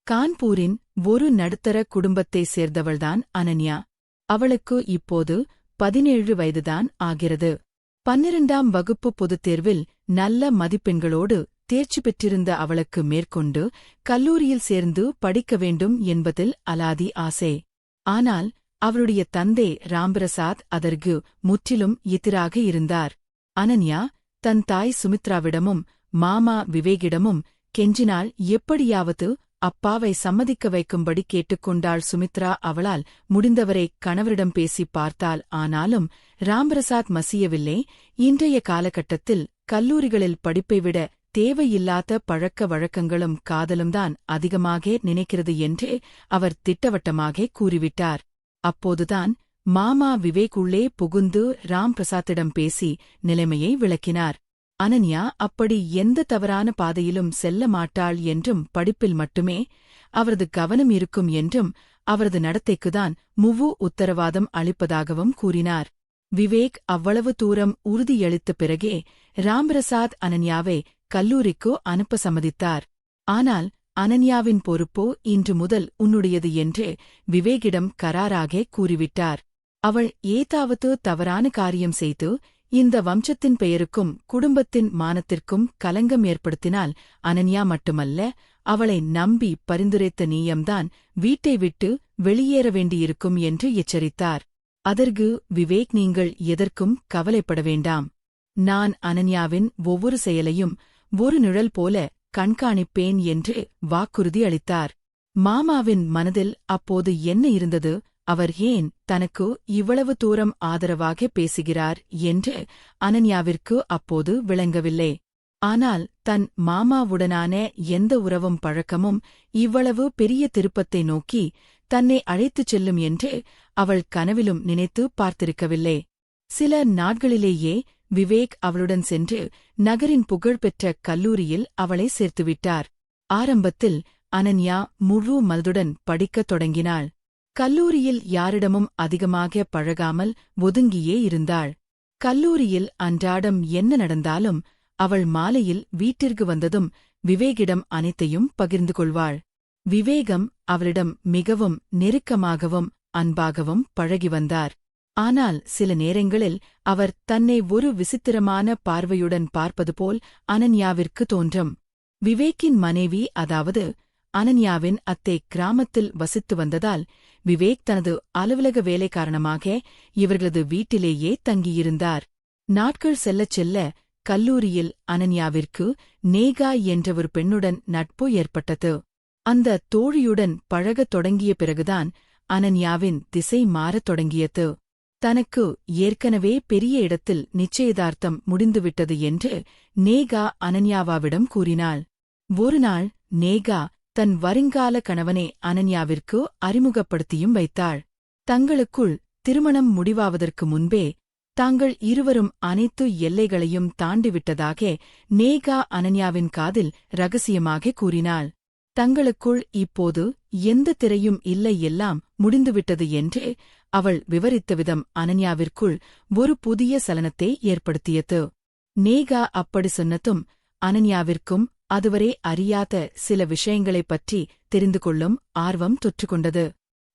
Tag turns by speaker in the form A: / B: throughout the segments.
A: கான்பூரின் ஒரு நடுத்தர குடும்பத்தைச் சேர்ந்தவள்தான் அனன்யா. அவளுக்கு இப்போது 17 வயதுதான் ஆகிறது. 12ஆம் வகுப்பு பொதுத் தேர்வில் நல்ல மதிப்பெண்களோடு தேர்ச்சி பெற்றிருந்த அவளுக்கு மேற்கொண்டு கல்லூரியில் சேர்ந்து படிக்க வேண்டும் என்பதில் அலாதி ஆசை. ஆனால் அவளுடைய தந்தை ராம்பிரசாத் அதற்கு முற்றிலும் எதிராக இருந்தார். அனன்யா தன் தாய் சுமித்ராவிடமும் மாமா விவேகிடமும் கெஞ்சினால் எப்படியாவது அப்பாவை சம்மதிக்க வைக்கும்படி கேட்டுக்கொண்டாள். சுமித்ரா அவளால் முடிந்தவரை கணவரிடம் பேசிப் பார்த்தாள். ஆனாலும் ராம்பிரசாத் மசியவில்லை. இன்றைய காலகட்டத்தில் கல்லூரிகளில் படிப்பை விட தேவையில்லாத பழக்க வழக்கங்களும் காதலும்தான் அதிகமாக நினைக்கிறது என்று அவர் திட்டவட்டமாக கூறிவிட்டார். அப்போதுதான் மாமா விவேக் உள்ளே புகுந்து ராம்பிரசாத்திடம் பேசி நிலைமையை விளக்கினார். அனன்யா அப்படி எந்த தவறான பாதையிலும் செல்ல மாட்டாள் என்றும் படிப்பில் மட்டுமே அவரது கவனம் இருக்கும் என்றும் அவரது நடத்தைக்குதான் முழு உத்தரவாதம் அளிப்பதாகவும் கூறினார். விவேக் அவ்வளவு தூரம் உறுதியளித்த பிறகே ராம்பிரசாத் அனன்யாவை கல்லூரிக்கு அனுப்ப சம்மதித்தார். ஆனால் அனன்யாவின் பொறுப்போ இன்று முதல் உன்னுடையது என்று விவேகிடம் கராராக கூறிவிட்டார். அவள் ஏதாவது தவறான காரியம் செய்து இந்த வம்சத்தின் பெயருக்கும் குடும்பத்தின் மானத்திற்கும் கலங்கம் ஏற்படுத்தினால் அனன்யா மட்டுமல்ல, அவளை நம்பி பரிந்துரைத்த நீயம்தான் வீட்டை விட்டு வெளியேற வேண்டியிருக்கும் என்று எச்சரித்தார். அதற்கு விவேக், நீங்கள் எதற்கும் கவலைப்பட வேண்டாம். நான் அனன்யாவின் ஒவ்வொரு செயலையும் ஒரு நிழல் போல கண்காணிப்பேன் என்று வாக்குறுதி அளித்தார். மாமாவின் மனதில் அப்போது என்ன இருந்தது, அவர் ஏன் தனக்கு இவ்வளவு தூரம் ஆதரவாக பேசுகிறார் என்று அனன்யாவிற்கு அப்போது விளங்கவில்லை. ஆனால் தன் மாமாவுடனான எந்த உறவும் பழக்கமும் இவ்வளவு பெரிய திருப்பத்தை நோக்கி தன்னை அழைத்துச் செல்லும் என்று அவள் கனவிலும் நினைத்து பார்த்திருக்கவில்லை. சில நாட்களிலேயே விவேக் அவளுடன் சென்று நகரின் புகழ்பெற்ற கல்லூரியில் அவளை சேர்த்துவிட்டார். ஆரம்பத்தில் அனன்யா முழு மனதுடன் படிக்கத் தொடங்கினாள். கல்லூரியில் யாரிடமும் அதிகமாக பழகாமல் ஒதுங்கியே இருந்தாள். கல்லூரியில் அன்றாடம் என்ன நடந்தாலும் அவள் மாலையில் வீட்டிற்கு வந்ததும் விவேகிடம் அனைத்தையும் பகிர்ந்து கொள்வாள். விவேகம் அவளிடம் மிகவும் நெருக்கமாகவும் அன்பாகவும் பழகி வந்தார். ஆனால் சில நேரங்களில் அவர் தன்னை ஒரு விசித்திரமான பார்வையுடன் பார்ப்பது போல் அனன்யாவிற்கு தோன்றும். விவேக்கின் மனைவி, அதாவது அனன்யாவின் அத்தை, கிராமத்தில் வசித்து வந்ததால் விவேக் தனது அலுவலக வேலை காரணமாக இவர்களது வீட்டிலேயே தங்கியிருந்தார். நாட்கள் செல்லச் செல்ல கல்லூரியில் அனன்யாவிற்கு நேகா என்ற ஒரு பெண்ணுடன் நட்பு ஏற்பட்டது. அந்த தோழியுடன் பழகத் தொடங்கிய பிறகுதான் அனன்யாவின் திசை மாறத் தொடங்கியது. தனக்கு ஏற்கனவே பெரிய இடத்தில் நிச்சயதார்த்தம் முடிந்துவிட்டது என்று நேகா அனன்யாவிடம் கூறினாள். ஒருநாள் நேகா தன் வருங்கால கணவனை அனன்யாவிற்கு அறிமுகப்படுத்தியும் வைத்தாள். தங்களுக்குள் திருமணம் முடிவாவதற்கு முன்பே தாங்கள் இருவரும் அனைத்து எல்லைகளையும் தாண்டிவிட்டதாக நேகா அனன்யாவின் காதில் ரகசியமாக கூறினாள். தங்களுக்குள் இப்போது எந்த திரையும் இல்லை, எல்லாம் முடிந்துவிட்டது என்று அவள் விவரித்த விதம் அனன்யாவிற்குள் ஒரு புதிய சலனத்தை ஏற்படுத்தியது. நேகா அப்படி சொன்னதும் அனன்யாவிற்கும் அதுவரை அறியாத சில விஷயங்களைப் பற்றி தெரிந்து கொள்ளும் ஆர்வம் தொற்றுக்கொண்டது.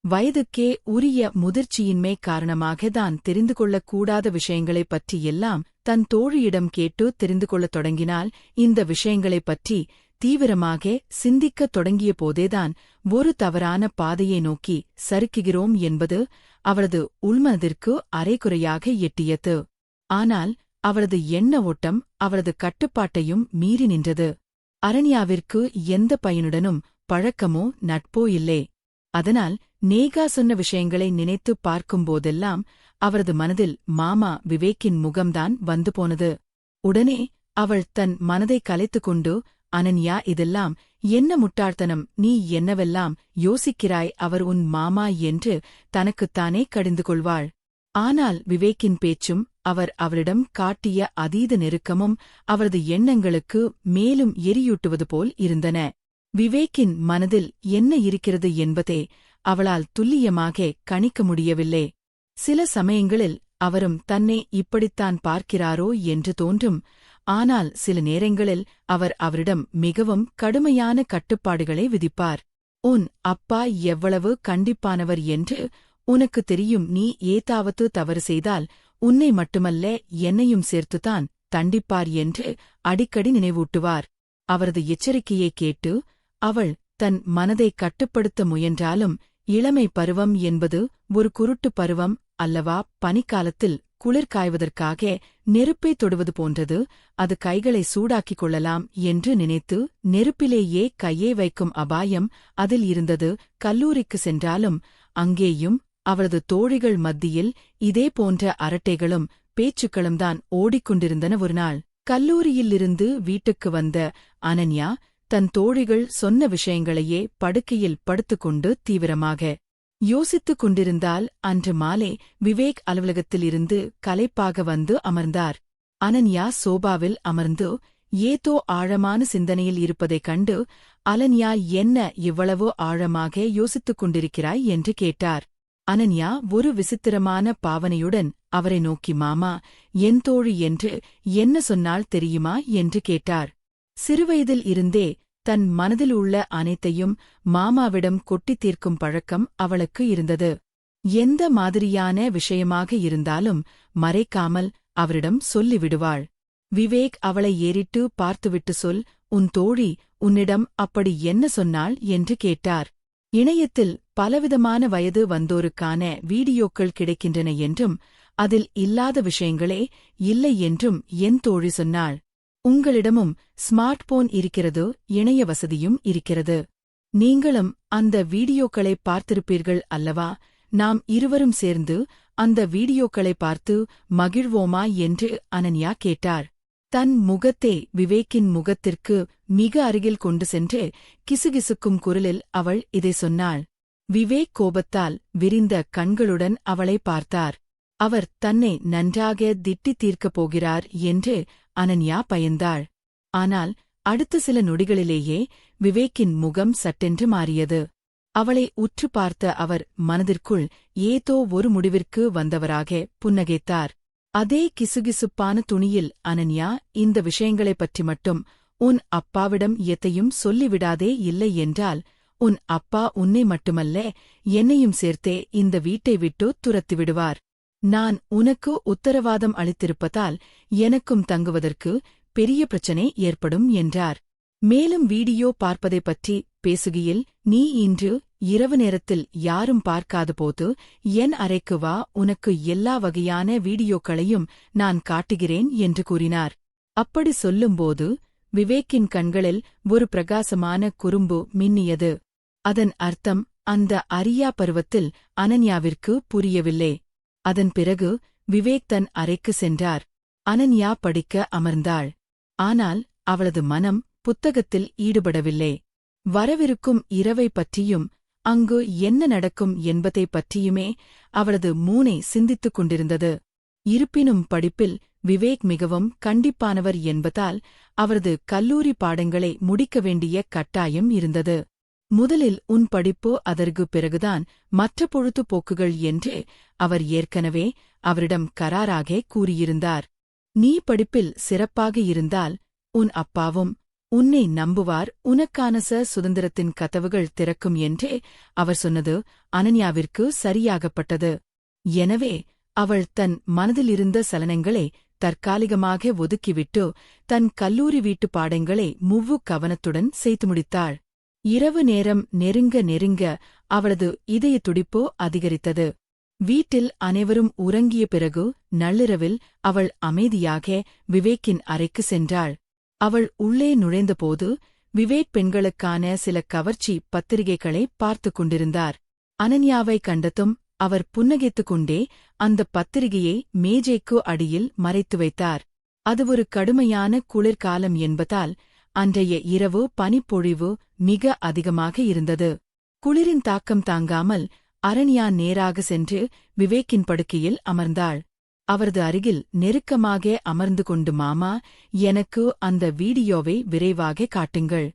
A: வயதுக்கே உரிய முதிர்ச்சியின்மை காரணமாக தான் தெரிந்து கொள்ளக்கூடாத விஷயங்களைப் பற்றி எல்லாம் தன் தோழியிடம் கேட்டு தெரிந்து கொள்ளத் தொடங்கினால், இந்த விஷயங்களைப் பற்றி தீவிரமாக சிந்திக்கத் தொடங்கிய போதேதான் ஒரு தவறான பாதையை நோக்கி சறுக்குகிறோம் என்பது அவளது உள்மனதிற்கு அரைகுறையாக எட்டியது. ஆனால் அவளது எண்ண ஓட்டம் அவளது கட்டுப்பாட்டையும் மீறி நின்றது. அனன்யாவிற்கு எந்த பையனுடனும் பழக்கமோ நட்போ இல்லை. அதனால் நேகா சொன்ன விஷயங்களை நினைத்துப் பார்க்கும்போதெல்லாம் அவரது மனதில் மாமா விவேக்கின் முகம்தான் வந்து போனது. உடனே அவள் தன் மனதை கலைத்துக்கொண்டு, அனன்யா, இதெல்லாம் என்ன முட்டாள்தனம், நீ என்னவெல்லாம் யோசிக்கிறாய், அவர் உன் மாமா என்று தனக்குத்தானே கடிந்து கொள்வாள். ஆனால் விவேக்கின் பேச்சும் அவர் அவளிடம் காட்டிய அதீத நெருக்கமும் அவரது எண்ணங்களுக்கு மேலும் எரியூட்டுவது போல் இருந்தன. விவேக்கின் மனதில் என்ன இருக்கிறது என்பதை அவளால் துல்லியமாக கணிக்க முடியவில்லை. சில சமயங்களில் அவரும் தன்னை இப்படித்தான் பார்க்கிறாரோ என்று தோன்றும். ஆனால் சில நேரங்களில் அவர் அவரிடம் மிகவும் கடுமையான கட்டுப்பாடுகளை விதிப்பார். உன் அப்பா எவ்வளவு கண்டிப்பானவர் என்று உனக்கு தெரியும். நீ ஏதாவது தவறு செய்தால் உன்னை மட்டுமல்ல என்னையும் சேர்த்துதான் தண்டிப்பார் என்று அடிக்கடி நினைவூட்டுவார். அவரது எச்சரிக்கையைக் கேட்டு அவள் தன் மனதை கட்டுப்படுத்த முயன்றாலும் இளமை பருவம் என்பது ஒரு குருட்டு பருவம் அல்லவா? பனிக்காலத்தில் குளிர் காய்வதற்காக நெருப்பை தொடுவது போன்றது. அது கைகளை சூடாக்கிக் கொள்ளலாம் என்று நினைத்து நெருப்பிலேயே கையை வைக்கும் அபாயம் அதில் இருந்தது. கல்லூரிக்கு சென்றாலும் அங்கேயும் அவளது தோழிகள் மத்தியில் இதே போன்ற அரட்டைகளும் பேச்சுக்களும் தான் ஓடிக்கொண்டிருந்தன. ஒருநாள் கல்லூரியிலிருந்து வீட்டுக்கு வந்த அனன்யா தன் தோழிகள் சொன்ன விஷயங்களையே படுக்கையில் படுத்துக்கொண்டு தீவிரமாக யோசித்துக் கொண்டிருந்தால் அன்று மாலை விவேக் அலுவலகத்தில் இருந்து களைப்பாக வந்து அமர்ந்தார். அனன்யா சோபாவில் அமர்ந்து ஏதோ ஆழமான சிந்தனையில் இருப்பதைக் கண்டு, அனன்யா என்ன இவ்வளவு ஆழமாக யோசித்துக் கொண்டிருக்கிறாய் என்று கேட்டார். அனன்யா ஒரு விசித்திரமான பாவனையுடன் அவரை நோக்கி, மாமா, என் தோழி என்று என்ன சொன்னால் தெரியுமா என்று கேட்டார். சிறுவயதில் இருந்தே தன் மனதில் உள்ள அனைத்தையும் மாமாவிடம் கொட்டித் தீர்க்கும் பழக்கம் அவளுக்கு இருந்தது. எந்த மாதிரியான விஷயமாக இருந்தாலும் மறைக்காமல் அவரிடம் சொல்லிவிடுவாள். விவேக் அவளை ஏறிட்டு பார்த்துவிட்டு, சொல், உன் தோழி உன்னிடம் அப்படி என்ன சொன்னாள் என்று கேட்டார். இணையத்தில் பலவிதமான வயது வந்தோருக்கான வீடியோக்கள் கிடைக்கின்றன என்றும் அதில் இல்லாத விஷயங்களே இல்லை என்றும் என் தோழி சொன்னாள். உங்களிடமும் ஸ்மார்ட் போன் இருக்கிறது, இணைய வசதியும் இருக்கிறது. நீங்களும் அந்த வீடியோக்களை பார்த்திருப்பீர்கள் அல்லவா? நாம் இருவரும் சேர்ந்து அந்த வீடியோக்களை பார்த்து மகிழ்வோமா என்று அனன்யா கேட்டார். தன் முகத்தை விவேக்கின் முகத்திற்கு மிக அருகில் கொண்டு சென்று கிசுகிசுக்கும் குரலில் அவள் இதை சொன்னாள். விவேக் கோபத்தால் விரிந்த கண்களுடன் அவளை பார்த்தார். அவர் தன்னை நன்றாக திட்டித் தீர்க்கப் போகிறார் என்று அனன்யா பயந்தாள். ஆனால் அடுத்த சில நொடிகளிலேயே விவேக்கின் முகம் சட்டென்று மாறியது. அவளை உற்று பார்த்த அவர் மனதிற்குள் ஏதோ ஒரு முடிவிற்கு வந்தவராக புன்னகைத்தார். அதே கிசுகிசுப்பான துணியில், அனன்யா, இந்த விஷயங்களைப் பற்றி மட்டும் உன் அப்பாவிடம் எதையும் சொல்லிவிடாதே, இல்லை என்றால் உன் அப்பா உன்னை மட்டுமல்ல என்னையும் சேர்த்தே இந்த வீட்டை விட்டு துரத்திவிடுவார். நான் உனக்கு உத்தரவாதம் அளித்திருப்பதால் எனக்கும் தங்குவதற்கு பெரிய பிரச்சனை ஏற்படும் என்றார். மேலும் வீடியோ பார்ப்பதைப் பற்றி பேசுகையில், நீ இன்று இரவு நேரத்தில் யாரும் பார்க்காதபோது என் அறைக்கு வா, உனக்கு எல்லா வகையான வீடியோக்களையும் நான் காட்டுகிறேன் என்று கூறினார். அப்படி சொல்லும்போது விவேக்கின் கண்களில் ஒரு பிரகாசமான குறும்பு மின்னியது. அதன் அர்த்தம் அந்த அரியா பருவத்தில் அனன்யாவிற்கு புரியவில்லை. அதன் பிறகு விவேக் தன் அறைக்கு சென்றார். அனன்யா படிக்க அமர்ந்தாள். ஆனால் அவளது மனம் புத்தகத்தில் ஈடுபடவில்லை. வரவிருக்கும் இரவை பற்றியும் அங்கு என்ன நடக்கும் என்பதைப் பற்றியுமே அவளது மூளை சிந்தித்துக் கொண்டிருந்தது. இருப்பினும் படிப்பில் விவேக் மிகவும் கண்டிப்பானவர் என்பதால் அவரது கல்லூரி பாடங்களை முடிக்க வேண்டிய கட்டாயம் இருந்தது. முதலில் உன் படிப்பு, அதற்கு பிறகுதான் மற்ற பொழுதுபோக்குகள் என்று அவர் ஏற்கனவே அவரிடம் கராராக கூறியிருந்தார். நீ படிப்பில் சிறப்பாக இருந்தால் உன் அப்பாவும் உன்னை நம்புவார், உனக்கான சுதந்திரத்தின் கதவுகள் திறக்கும் என்று அவர் சொன்னது அனன்யாவிற்கு சரியாகப்பட்டது. எனவே அவள் தன் மனதிலிருந்த சலனங்களை தற்காலிகமாக ஒதுக்கிவிட்டு தன் கல்லூரி வீட்டு பாடங்களை முழு கவனத்துடன் செய்து முடித்தாள். இரவு நேரம் நெருங்க நெருங்க அவளது இதய துடிப்பு அதிகரித்தது. வீட்டில் அனைவரும் உறங்கிய பிறகு நள்ளிரவில் அவள் அமைதியாக விவேக்கின் அறைக்கு சென்றாள். அவள் உள்ளே நுழைந்தபோது விவேக் பெண்களுக்கான சில கவர்ச்சி பத்திரிகைகளை பார்த்துக் கொண்டிருந்தார். அனன்யாவை கண்டதும் அவர் புன்னகைத்துக் கொண்டே அந்த பத்திரிகையை மேஜைக்கு அடியில் மறைத்து வைத்தார். அது ஒரு கடுமையான குளிர்காலம் என்பதால் அன்றைய இரவு பனிப்பொழிவு மிக அதிகமாக இருந்தது. குளிரின் தாக்கம் தாங்காமல் அனன்யா நேராக சென்று விவேக்கின் படுக்கையில் அமர்ந்தாள். அவரது அருகில் நெருக்கமாக அமர்ந்து கொண்டு, மாமா, எனக்கு அந்த வீடியோவை விரைவாக காட்டுங்கள்.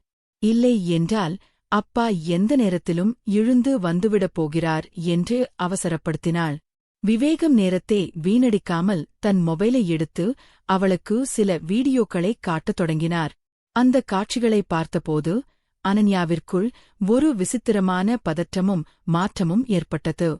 A: இல்லை என்றால் அப்பா எந்த நேரத்திலும் எழுந்து வந்துவிடப் போகிறார் என்று அவசரப்படுத்தினாள். விவேகம் நேரத்தை வீணடிக்காமல் தன் மொபைலை எடுத்து அவளுக்கு சில வீடியோக்களை காட்டத் தொடங்கினார். அந்த காட்சிகளை பார்த்தபோது அனன்யாவிற்குள் ஒரு விசித்திரமான பதற்றமும் மாற்றமும் ஏற்பட்டது.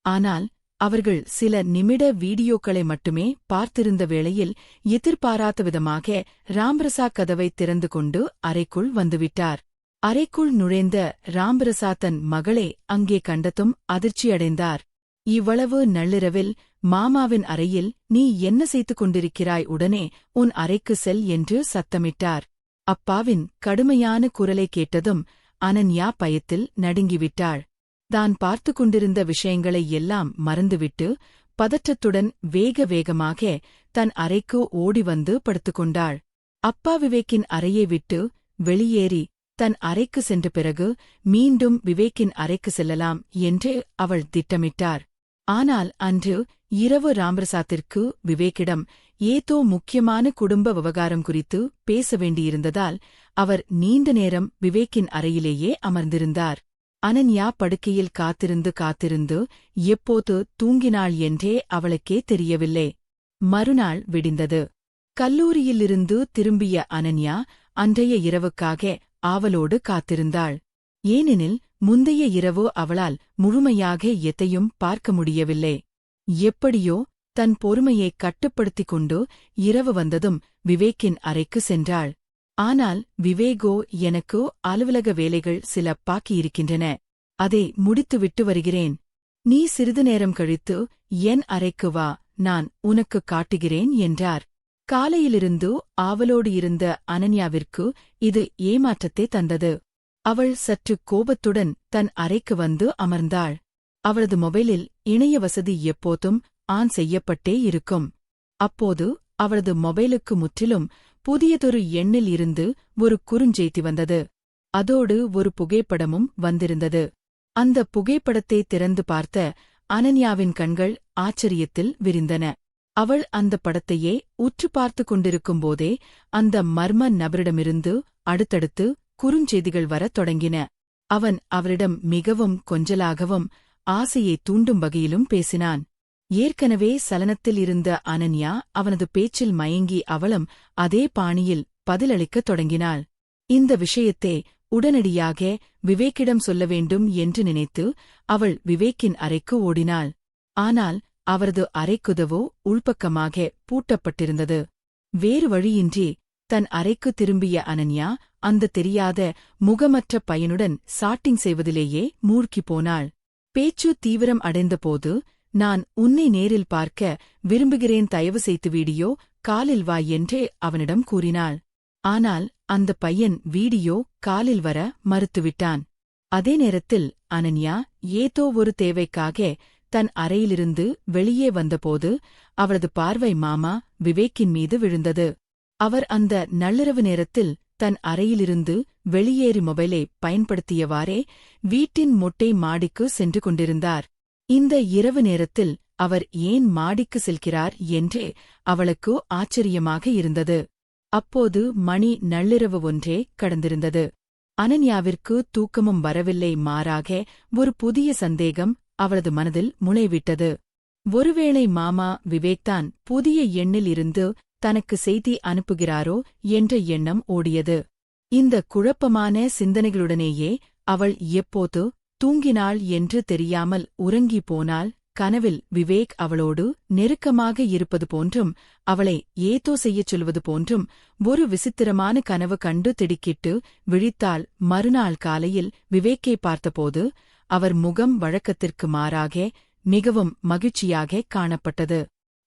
A: ஆனால் அவர்கள் சில நிமிட வீடியோக்களை மட்டுமே பார்த்திருந்த வேளையில் எதிர்பாராத விதமாக ராம்பிரசாத் கதவை திறந்து கொண்டு அறைக்குள் வந்துவிட்டார். அறைக்குள் நுழைந்த ராம்பிரசாத் தன் மகளை அங்கே கண்டதும் அதிர்ச்சியடைந்தார். இவ்வளவு நள்ளிரவில் மாமாவின் அறையில் நீ என்ன செய்து கொண்டிருக்கிறாய்? உடனே உன் அறைக்கு செல் என்று சத்தமிட்டார். அப்பாவின் கடுமையான குரலை கேட்டதும் அனன்யா பயத்தில் நடுங்கிவிட்டாள். தான் பார்த்து கொண்டிருந்த விஷயங்களை எல்லாம் மறந்துவிட்டு பதற்றத்துடன் வேக வேகமாக தன் அறைக்கு ஓடி வந்து படுத்துக்கொண்டாள். அப்பா விவேக்கின் அறையை விட்டு வெளியேறி தன் அறைக்கு சென்ற பிறகு மீண்டும் விவேக்கின் அறைக்கு செல்லலாம் என்று அவள் திட்டமிட்டார். ஆனால் அன்று இரவு ராம்பிரசாத்திற்கு விவேக்கிடம் ஏதோ முக்கியமான குடும்ப விவகாரம் குறித்து பேச வேண்டியிருந்ததால் அவர் நீண்ட நேரம் விவேக்கின் அறையிலேயே அமர்ந்திருந்தார். அனன்யா படுக்கையில் காத்திருந்து எப்போது தூங்கினாள் என்றே அவளுக்கே தெரியவில்லை. மறுநாள் விடிந்தது. கல்லூரியிலிருந்து திரும்பிய அனன்யா அன்றைய இரவுக்காக ஆவலோடு காத்திருந்தாள். ஏனெனில் முந்தைய இரவு அவளால் முழுமையாக எதையும் பார்க்க முடியவில்லை. எப்படியோ தன் பொறுமையை கட்டுப்படுத்திக் கொண்டு இரவு வந்ததும் விவேக்கின் அறைக்கு சென்றாள். ஆனால் விவேகோ, எனக்கு அலுவலக வேலைகள் சில பாக்கியிருக்கின்றன, அதை முடித்துவிட்டு வருகிறேன். நீ சிறிது நேரம் கழித்து என் அறைக்கு வா, நான் உனக்கு காட்டுகிறேன் என்றார். காலையிலிருந்து ஆவலோடு இருந்த அனன்யாவிற்கு இது ஏமாற்றத்தை தந்தது. அவள் சற்று கோபத்துடன் தன் அறைக்கு வந்து அமர்ந்தாள். அவளது மொபைலில் இணைய வசதி எப்போதும் ஆன் செய்யப்பட்டே இருக்கும். அப்போது அவளது மொபைலுக்கு முற்றிலும் புதியதொரு எண்ணில் இருந்து ஒரு குறுஞ்செய்தி வந்தது. அதோடு ஒரு புகைப்படமும் வந்திருந்தது. அந்த புகைப்படத்தை திறந்து பார்த்த அனன்யாவின் கண்கள் ஆச்சரியத்தில் விரிந்தன. அவள் அந்த படத்தையே உற்று பார்த்து கொண்டிருக்கும்போதே அந்த மர்ம நபரிடமிருந்து அடுத்தடுத்து குறுஞ்செய்திகள் வரத் தொடங்கின. அவன் அவளிடம் மிகவும் கொஞ்சலாகவும் ஆசையை தூண்டும் வகையிலும் பேசினான். ஏற்கனவே சலனத்தில் இருந்த அனன்யா அவனது பேச்சில் மயங்கி அவளும் அதே பாணியில் பதிலளிக்கத் தொடங்கினாள். இந்த விஷயத்தை உடனடியாக விவேக்கிடம் சொல்ல வேண்டும் என்று நினைத்து அவள் விவேக்கின் அறைக்கு ஓடினாள். ஆனால் அவரது அறைக்குதவோ உள்பக்கமாக பூட்டப்பட்டிருந்தது. வேறு வழியின்றி தன் அறைக்கு திரும்பிய அனன்யா அந்த தெரியாத முகமற்ற பையனுடன் சாட்டிங் செய்வதிலேயே மூழ்கிப் போனாள். பேச்சு தீவிரம் அடைந்தபோது, நான் உன்னை நேரில் பார்க்க விரும்புகிறேன், தயவு செய்து வீடியோ காலில் வா என்று அவனிடம் கூறினாள். ஆனால் அந்த பையன் வீடியோ காலில் வர மறுத்துவிட்டான். அதே நேரத்தில் அனன்யா ஏதோ ஒரு தேவைக்காக தன் அறையிலிருந்து வெளியே வந்தபோது அவளது பார்வை மாமா விவேக்கின் மீது விழுந்தது. அவர் அந்த நள்ளிரவு நேரத்தில் தன் அறையிலிருந்து வெளியேறி மொபைலை பயன்படுத்தியவாறே வீட்டின் மொட்டை மாடிக்கு சென்று கொண்டிருந்தார். இந்த இரவு நேரத்தில் அவர் ஏன் மாடிக்கு செல்கிறார் என்று அவளுக்கு ஆச்சரியமாக இருந்தது. அப்போது மணி நள்ளிரவு ஒன்றே கடந்திருந்தது. அனன்யாவிற்கு தூக்கமும் வரவில்லை, மாறாக ஒரு புதிய சந்தேகம் அவளது மனதில் முளைவிட்டது. ஒருவேளை மாமா விவேக்தான் புதிய எண்ணில் இருந்து தனக்கு செய்தி அனுப்புகிறாரோ என்ற எண்ணம் ஓடியது. இந்த குழப்பமான சிந்தனைகளுடனேயே அவள் எப்போது தூங்கினாள் என்று தெரியாமல் உறங்கி போனாள். கனவில் விவேக் அவளோடு நெருக்கமாக இருப்பது போன்றும் அவளை ஏதோ செய்யச் சொல்வது போன்றும் ஒரு விசித்திரமான கனவு கண்டு திடுக்கிட்டு விழித்தாள். மறுநாள் காலையில் விவேக்கை பார்த்தபோது அவர் முகம் வழக்கத்திற்கு மாறாக மிகவும் மகிழ்ச்சியாக காணப்பட்டது.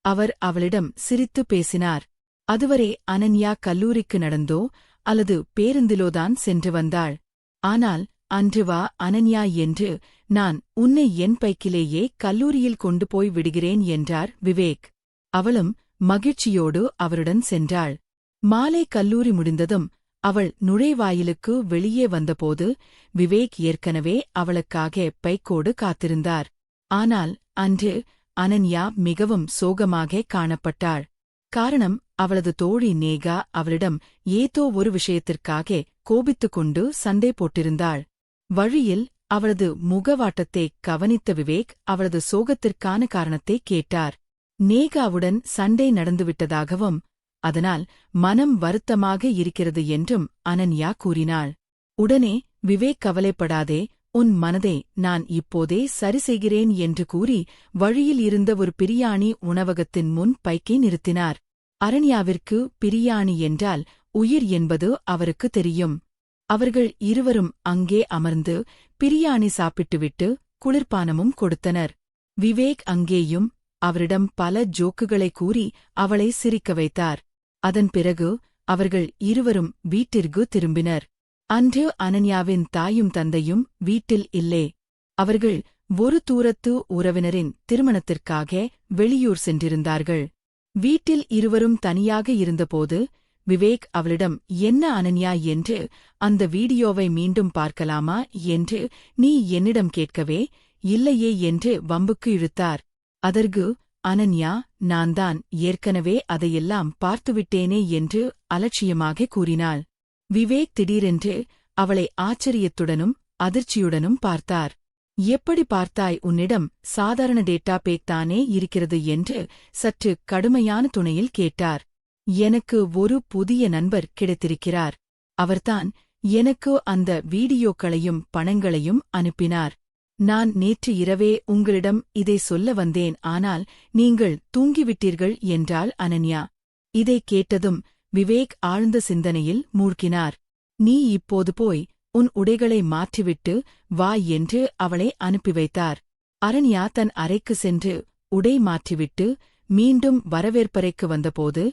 A: அவர் அவளிடம் சிரித்து பேசினார். அதுவரை அனன்யா கல்லூரிக்கு நடந்தோ அல்லது பேருந்திலோதான் சென்று வந்தாள். ஆனால் அன்று வா அனன்யா என்று, நான் உன்னை என் பைக்கிலேயே கல்லூரியில் கொண்டு போய் விடுகிறேன் என்றார் விவேக். அவளும் மகிழ்ச்சியோடு அவருடன் சென்றாள். மாலை கல்லூரி முடிந்ததும் அவள் நுழைவாயிலுக்கு வெளியே வந்தபோது விவேக் ஏற்கனவே அவளுக்காக பைக்கோடு காத்திருந்தார். ஆனால் அன்று அனன்யா மிகவும் சோகமாக காணப்பட்டாள். காரணம், அவளது தோழி நேகா அவளிடம் ஏதோ ஒரு விஷயத்திற்காக கோபித்துக் கொண்டு சண்டை போட்டிருந்தாள். வழியில் அவளது முகவாட்டத்தை கவனித்த விவேக் அவளது சோகத்திற்கான காரணத்தை கேட்டார். நேகாவுடன் சண்டை நடந்துவிட்டதாகவும் அதனால் மனம் வருத்தமாக இருக்கிறது என்றும் அனன்யா கூறினாள். உடனே விவேக் கவலைப்படாதே, உன் மனதை நான் இப்போதே சரி செய்கிறேன் என்று கூறி வழியில் இருந்த ஒரு பிரியாணி உணவகத்தின் முன் பைக்கை நிறுத்தினார். அரண்யாவிற்கு பிரியாணி என்றால் உயிர் என்பது அவருக்கு தெரியும். அவர்கள் இருவரும் அங்கே அமர்ந்து பிரியாணி சாப்பிட்டுவிட்டு குளிர்பானமும் கொடுத்தனர். விவேக் அங்கேயும் அவரிடம் பல ஜோக்குகளை கூறி அவளை சிரிக்க வைத்தார். அதன் பிறகு அவர்கள் இருவரும் வீட்டிற்கு திரும்பினர். அன்று அனன்யாவின் தாயும் தந்தையும் வீட்டில் இல்லை. அவர்கள் ஒரு தூரத்து உறவினரின் திருமணத்திற்காக வெளியூர் சென்றிருந்தார்கள். வீட்டில் இருவரும் தனியாக இருந்தபோது விவேக் அவளிடம், என்ன அனன்யா என்று அந்த வீடியோவை மீண்டும் பார்க்கலாமா என்று நீ என்னிடம் கேட்கவே இல்லையே என்று வம்புக்கு இழுத்தார். அதற்கு அனன்யா, நான்தான் ஏற்கனவே அதையெல்லாம் பார்த்துவிட்டேனே என்று அலட்சியமாக கூறினாள். விவேக் திடீரென்று அவளை ஆச்சரியத்துடனும் அதிர்ச்சியுடனும் பார்த்தார். எப்படி பார்த்தாய்? உன்னிடம் சாதாரண டேட்டா பேக் தானே இருக்கிறது என்று சற்று கடுமையான துணையில் கேட்டார். எனக்கு ஒரு புதிய நண்பர் கிடைத்திருக்கிறார். அவர்தான் எனக்கு அந்த வீடியோக்களையும் பணங்களையும் அனுப்பினார். நான் நேற்று இரவே உங்களிடம் இதை சொல்ல வந்தேன், ஆனால் நீங்கள் தூங்கிவிட்டீர்கள் என்றாள் அனன்யா. இதைக் கேட்டதும் விவேக் ஆழ்ந்த சிந்தனையில் மூழ்கினார். நீ இப்போது போய் உன் உடைகளை மாற்றிவிட்டு வா என்று அவளை அனுப்பி வைத்தார். அரண்யா தன் அறைக்கு சென்று உடை மாற்றிவிட்டு மீண்டும் வரவேற்பறைக்கு வந்தபோது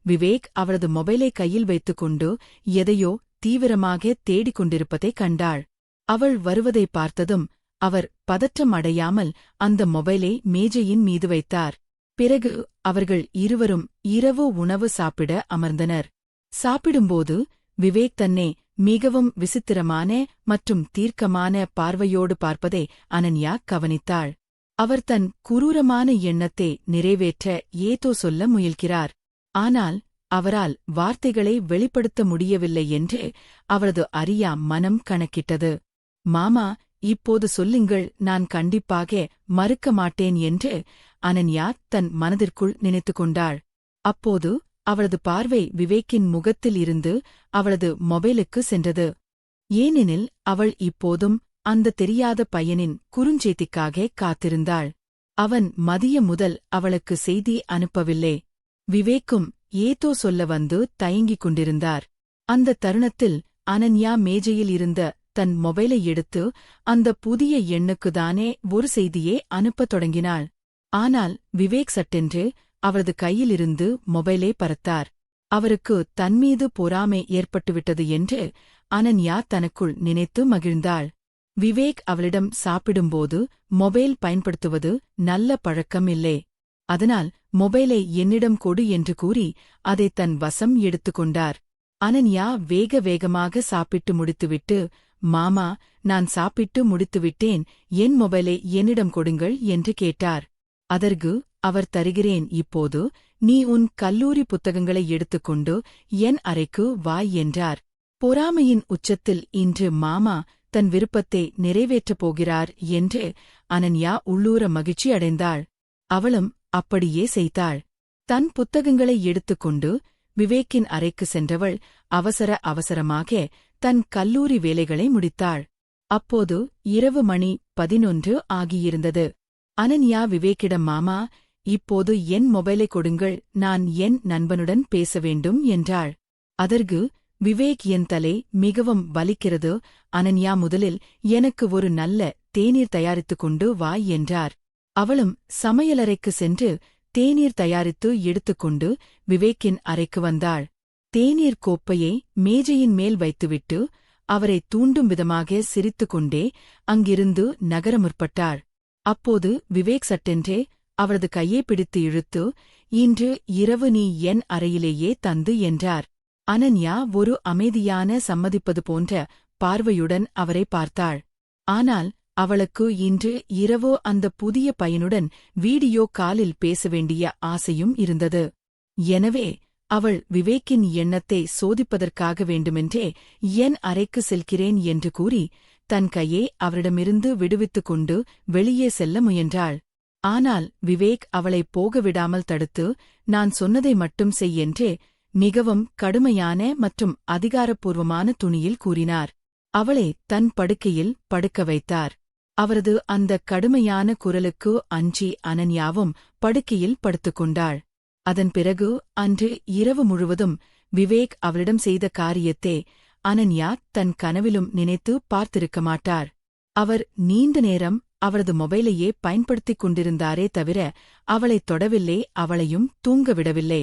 A: விவேக் அவளது மொபைலை கையில் வைத்துக்கொண்டு எதையோ தீவிரமாக தேடிக் கொண்டிருப்பதைக் கண்டாள். அவள் வருவதை பார்த்ததும் அவர் பதற்றம் அடையாமல் அந்த மொபைலை மேஜையின் மீது வைத்தார். பிறகு அவர்கள் இருவரும் இரவு உணவு சாப்பிட அமர்ந்தனர். சாப்பிடும்போது விவேக் தன்னை மிகவும் விசித்திரமான மற்றும் தீர்க்கமான பார்வையோடு பார்ப்பதை அனன்யா கவனித்தாள். அவர் தன் குரூரமான எண்ணத்தை நிறைவேற்ற ஏதோ சொல்ல முயல்கிறார். ஆனால் அவரால் வார்த்தைகளை வெளிப்படுத்த முடியவில்லை என்று அவரது அறியா மனம் கணக்கிட்டது. மாமா, இப்போது சொல்லுங்கள், நான் கண்டிப்பாக மறுக்க மாட்டேன் என்று அனன்யா தன் மனதிற்குள் நினைத்துக் கொண்டாள். அப்போது அவளது பார்வை விவேக்கின் முகத்தில் இருந்து அவளது மொபைலுக்கு சென்றது. ஏனெனில் அவள் இப்போதும் அந்த தெரியாத பையனின் குறுஞ்செய்திக்காக காத்திருந்தாள். அவன் மதியம் முதல் அவளுக்கு செய்தி அனுப்பவில்லை. விவேக்கும் ஏதோ சொல்ல வந்து தயங்கிக் கொண்டிருந்தார். அந்த தருணத்தில் அனன்யா மேஜையில் இருந்த தன் மொபைலை எடுத்து அந்த புதிய எண்ணுக்குதானே ஒரு செய்தியை அனுப்பத் தொடங்கினாள். ஆனால் விவேக் சட்டென்று அவளது கையிலிருந்து மொபைலை பறத்தார். அவருக்கு தன்மீது பொறாமை ஏற்பட்டுவிட்டது என்று அனன்யா தனக்குள் நினைத்து மகிழ்ந்தாள். விவேக் அவளிடம் சாப்பிடும்போது மொபைல் பயன்படுத்துவது நல்ல பழக்கம் இல்லை. அதனால் மொபைலை என்னிடம் கொடு என்று கூறி அதை தன் வசம் எடுத்துக்கொண்டார். அனன்யா வேக வேகமாக சாப்பிட்டு முடித்துவிட்டு, மாமா, நான் சாப்பிட்டு முடித்துவிட்டேன், என் மொபைலை என்னிடம் கொடுங்கள் என்று கேட்டார். அதற்கு அவர், தருகிறேன், இப்போது நீ உன் கல்லூரி புத்தகங்களை எடுத்துக்கொண்டு என் அறைக்கு வா என்றார். பொறாமையின் உச்சத்தில் இன்று மாமா தன் விருப்பத்தை நிறைவேற்றப் போகிறார் என்று அனன்யா உள்ளூர மகிழ்ச்சி அடைந்தாள். அவளும் அப்படியே செய்தாள். தன் புத்தகங்களை எடுத்துக்கொண்டு விவேக்கின் அறைக்கு சென்றவள் அவசர அவசரமாக தன் கல்லூரி வேலைகளை முடித்தாள். அப்போது இரவு மணி 11 ஆகியிருந்தது. அனன்யா விவேக்கிடம், மாமா, இப்போது என் மொபைலை கொடுங்கள், நான் என் நண்பனுடன் பேச வேண்டும் என்றாள். அதற்கு விவேக், என் தலை மிகவும் வலிக்கிறது அனன்யா, முதலில் எனக்கு ஒரு நல்ல தேநீர் தயாரித்துக் கொண்டு வா என்றார். அவளும் சமையலறைக்கு சென்று தேநீர் தயாரித்து எடுத்துக்கொண்டு விவேக்கின் அறைக்கு வந்தாள். தேநீர் கோப்பையை மேஜையின் மேல் வைத்துவிட்டு அவரை தூண்டும் விதமாக சிரித்துக்கொண்டே அங்கிருந்து நகர முற்பட்டாள். அப்போது விவேக் சட்டென்றே அவளது கையை பிடித்து இழுத்து, இன்று இரவு நீ என் அறையிலேயே தந்து என்றார். அனன்யா ஒரு அமைதியான சம்மதிப்பது போன்ற பார்வையுடன் அவரை பார்த்தாள். ஆனால் அவளுக்கு இன்று இரவு அந்த புதிய பையனுடன் வீடியோ காலில் பேச வேண்டிய ஆசையும் இருந்தது. எனவே அவள் விவேக்கின் எண்ணத்தை சோதிப்பதற்காக வேண்டுமென்றே என் அறைக்கு செல்கிறேன் என்று கூறி தன் கையை அவரிடமிருந்து விடுவித்துக் கொண்டு வெளியே செல்ல முயன்றாள். ஆனால் விவேக் அவளை போக விடாமல் தடுத்து, நான் சொன்னதை மட்டும் செய் என்று மிகவும் கடுமையான மற்றும் அதிகாரப்பூர்வமான துணியில் கூறினார். அவளை தன் படுக்கையில் படுக்க வைத்தார். அவரது அந்த கடுமையான குரலுக்கு அஞ்சி அனன்யாவும் படுக்கையில் படுத்துக்கொண்டாள். அதன் பிறகு அன்று இரவு முழுவதும் விவேக் அவளிடம் செய்த காரியத்தை அனன்யா தன் கனவிலும் நினைத்து பார்த்திருக்க மாட்டார். அவர் நீண்ட நேரம் அவரது மொபைலையே பயன்படுத்திக் கொண்டிருந்தாரே தவிர அவளைத் தொடவில்லை, அவளையும் தூங்கவிடவில்லை.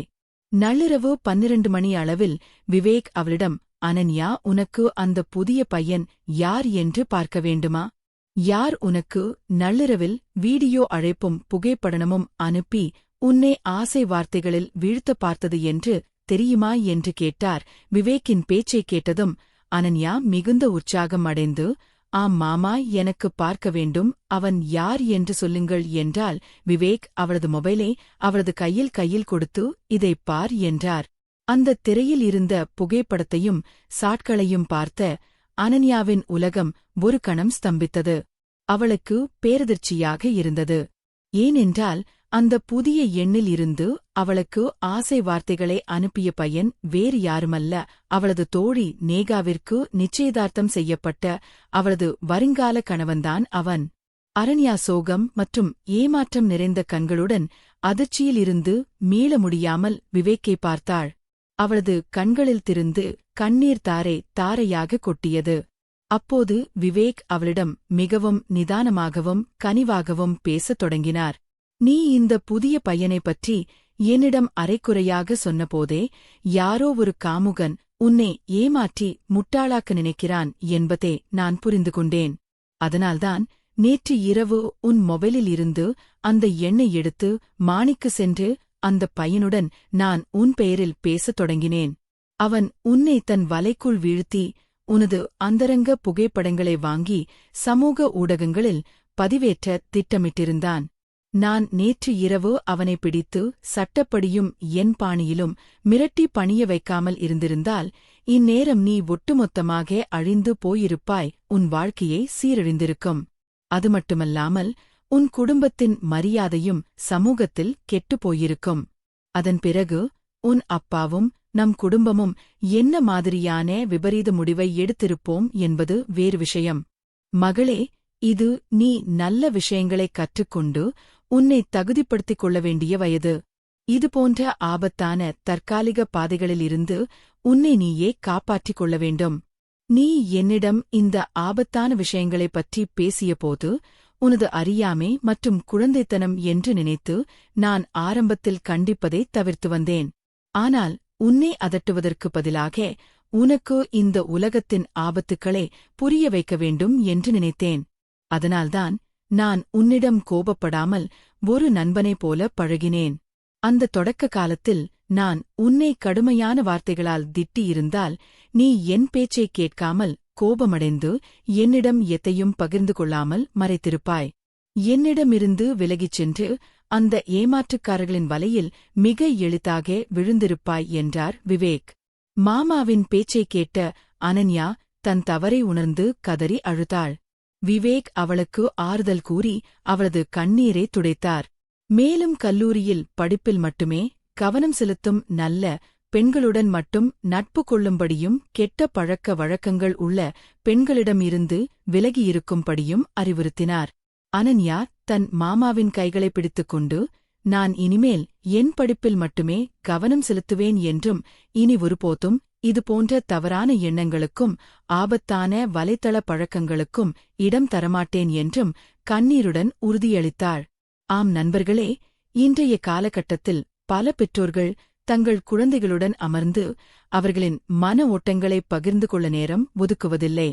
A: நள்ளிரவு 12 மணி அளவில் விவேக் அவளிடம், அனன்யா, உனக்கு அந்த புதிய பையன் யார் என்று பார்க்க வேண்டுமா? யார் உனக்கு நள்ளிரவில் வீடியோ அழைப்பும் புகைப்படமும் அனுப்பி உன்னை ஆசை வார்த்தைகளில் வீழ்த்த பார்த்தது என்று தெரியுமா என்று கேட்டார். விவேக்கின் பேச்சைக் கேட்டதும் அனன்யா மிகுந்த உற்சாகம் அடைந்து, ஆம் மாமா, எனக்கு பார்க்க வேண்டும், அவன் யார் என்று சொல்லுங்கள் என்றால் விவேக் அவளது மொபைலை அவரது கையில் கொடுத்து, இதைப் பார் என்றார். அந்த திரையில் இருந்த புகைப்படத்தையும் சாட்களையும் பார்த்த அனன்யாவின் உலகம் ஒரு கணம் ஸ்தம்பித்தது. அவளுக்கு பேரதிர்ச்சியாக இருந்தது. ஏனென்றால் அந்த புதிய எண்ணில் இருந்து அவளுக்கு ஆசை வார்த்தைகளை அனுப்பிய பையன் வேறு யாருமல்ல, அவளது தோழி நேகாவிற்கு நிச்சயதார்த்தம் செய்யப்பட்ட அவளது வருங்கால கணவன்தான் அவன். அனன்யா சோகம் மற்றும் ஏமாற்றம் நிறைந்த கண்களுடன் அதிர்ச்சியிலிருந்து மீள முடியாமல் விவேக்கை பார்த்தாள். அவளது கண்களில் திருந்து கண்ணீர் தாரை தாரையாக கொட்டியது. அப்போது விவேக் அவளிடம் மிகவும் நிதானமாகவும் கனிவாகவும் பேசத் தொடங்கினார். நீ இந்த புதிய பையனைப் பற்றி என்னிடம் அரைக்குறையாக சொன்னபோதே யாரோ ஒரு காமுகன் உன்னை ஏமாற்றி முட்டாளாக்க நினைக்கிறான் என்பதை நான் புரிந்து கொண்டேன். அதனால்தான் நேற்று இரவு உன் மொபைலில் இருந்து அந்த எண்ணை எடுத்து மாணிக்கு சென்று அந்த பையனுடன் நான் உன் பெயரில் பேசத் தொடங்கினேன். அவன் உன்னை தன் வலைக்குள் வீழ்த்தி உனது அந்தரங்க புகைப்படங்களை வாங்கி சமூக ஊடகங்களில் பதிவேற்ற திட்டமிட்டிருந்தான். நான் நேற்று இரவு அவனை பிடித்து சட்டப்படியும் என் பாணியிலும் மிரட்டி பணிய வைக்காமல் இருந்திருந்தால் இந்நேரம் நீ ஒட்டுமொத்தமாக அழிந்து போயிருப்பாய், உன் வாழ்க்கையை சீரழிந்திருக்கும். அது மட்டுமல்லாமல் உன் குடும்பத்தின் மரியாதையும் சமூகத்தில் கெட்டுப் போயிருக்கும். அதன் பிறகு உன் அப்பாவும் நம் குடும்பமும் என்ன மாதிரியான விபரீத முடிவை எடுத்திருப்போம் என்பது வேறு விஷயம். மகளே, இது நீ நல்ல விஷயங்களைக் கற்றுக்கொண்டு உன்னை தகுதிப்படுத்திக் கொள்ள வேண்டிய வயது. இதுபோன்ற ஆபத்தான தற்காலிக பாதைகளிலிருந்து உன்னை நீயே காப்பாற்றிக் கொள்ள வேண்டும். நீ என்னிடம் இந்த ஆபத்தான விஷயங்களைப் பற்றி பேசியபோது உனது அறியாமை மற்றும் குழந்தைத்தனம் என்று நினைத்து நான் ஆரம்பத்தில் கண்டிப்பதை தவிர்த்து வந்தேன். ஆனால் உன்னை அதட்டுவதற்கு பதிலாக உனக்கு இந்த உலகத்தின் ஆபத்துக்களை புரிய வைக்க வேண்டும் என்று நினைத்தேன். அதனால்தான் நான் உன்னிடம் கோபப்படாமல் ஒரு நண்பனைப் போல பழகினேன். அந்த தொடக்க காலத்தில் நான் உன்னை கடுமையான வார்த்தைகளால் திட்டியிருந்தால் நீ என் பேச்சைக் கேட்காமல் கோபமடைந்து என்னிடம் எதையும் பகிர்ந்து கொள்ளாமல் மறைத்திருப்பாய். என்னிடமிருந்து விலகிச் சென்று அந்த ஏமாற்றுக்காரர்களின் வலையில் மிக எளிதாக விழுந்திருப்பாய் என்றார் விவேக். மாமாவின் பேச்சைக் கேட்ட அனன்யா தன் தவறை உணர்ந்து கதறி அழுதாள். விவேக் அவளுக்கு ஆறுதல் கூறி அவளது கண்ணீரை துடைத்தார். மேலும் கல்லூரியில் படிப்பில் மட்டுமே கவனம் செலுத்தும் நல்ல பெண்களுடன் மட்டும் நட்பு கொள்ளும்படியும் கெட்ட பழக்க வழக்கங்கள் உள்ள பெண்களிடமிருந்து விலகியிருக்கும்படியும் அறிவுறுத்தினார். அனன்யா தன் மாமாவின் கைகளை பிடித்துக்கொண்டு, நான் இனிமேல் என் படிப்பில் மட்டுமே கவனம் செலுத்துவேன் என்றும் இனி ஒருபோதும் இதுபோன்ற தவறான எண்ணங்களுக்கும் ஆபத்தான வலைத்தள பழக்கங்களுக்கும் இடம் தரமாட்டேன் என்றும் கண்ணீருடன் உறுதியளித்தாள். ஆம் நண்பர்களே, இன்றைய காலகட்டத்தில் பல பெற்றோர்கள் தங்கள் குழந்தைகளுடன் அமர்ந்து அவர்களின் மன ஓட்டங்களை பகிர்ந்து கொள்ள நேரம் ஒதுக்குவதில்லை.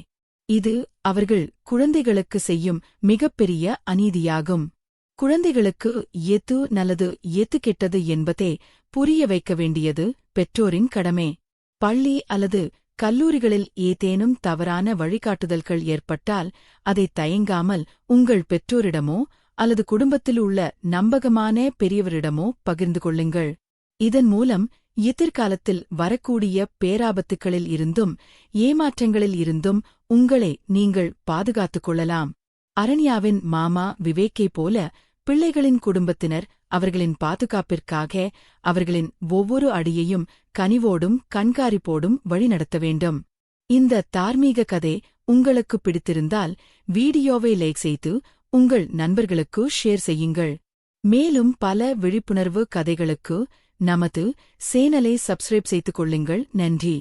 A: இது அவர்கள் குழந்தைகளுக்கு செய்யும் மிகப்பெரிய அநீதியாகும். குழந்தைகளுக்கு எது நல்லது எது கெட்டது என்பதை புரிய வைக்க வேண்டியது பெற்றோரின் கடமை. பள்ளி அல்லது கல்லூரிகளில் ஏதேனும் தவறான வழிகாட்டுதல்கள் ஏற்பட்டால் அதை தயங்காமல் உங்கள் பெற்றோரிடமோ அல்லது குடும்பத்தில் உள்ள நம்பகமான பெரியவரிடமோ பகிர்ந்து கொள்ளுங்கள். இதன் மூலம் எதிர்காலத்தில் வரக்கூடிய பேராபத்துக்களில் இருந்தும் ஏமாற்றங்களில் இருந்தும் உங்களை நீங்கள் பாதுகாத்துக் கொள்ளலாம். அரண்யாவின் மாமா விவேக்கைப் போல பிள்ளைகளின் குடும்பத்தினர் அவர்களின் பாதுகாப்பிற்காக அவர்களின் ஒவ்வொரு அடியையும் கனிவோடும் கண்காரிப்போடும் வழிநடத்த வேண்டும். இந்த தார்மீக கதை உங்களுக்கு பிடித்திருந்தால் வீடியோவை லைக் செய்து உங்கள் நண்பர்களுக்கு ஷேர் செய்யுங்கள். மேலும் பல விழிப்புணர்வு கதைகளுக்கு நமது சேனலை சப்ஸ்கிரைப் செய்து கொள்ளுங்கள். நன்றி.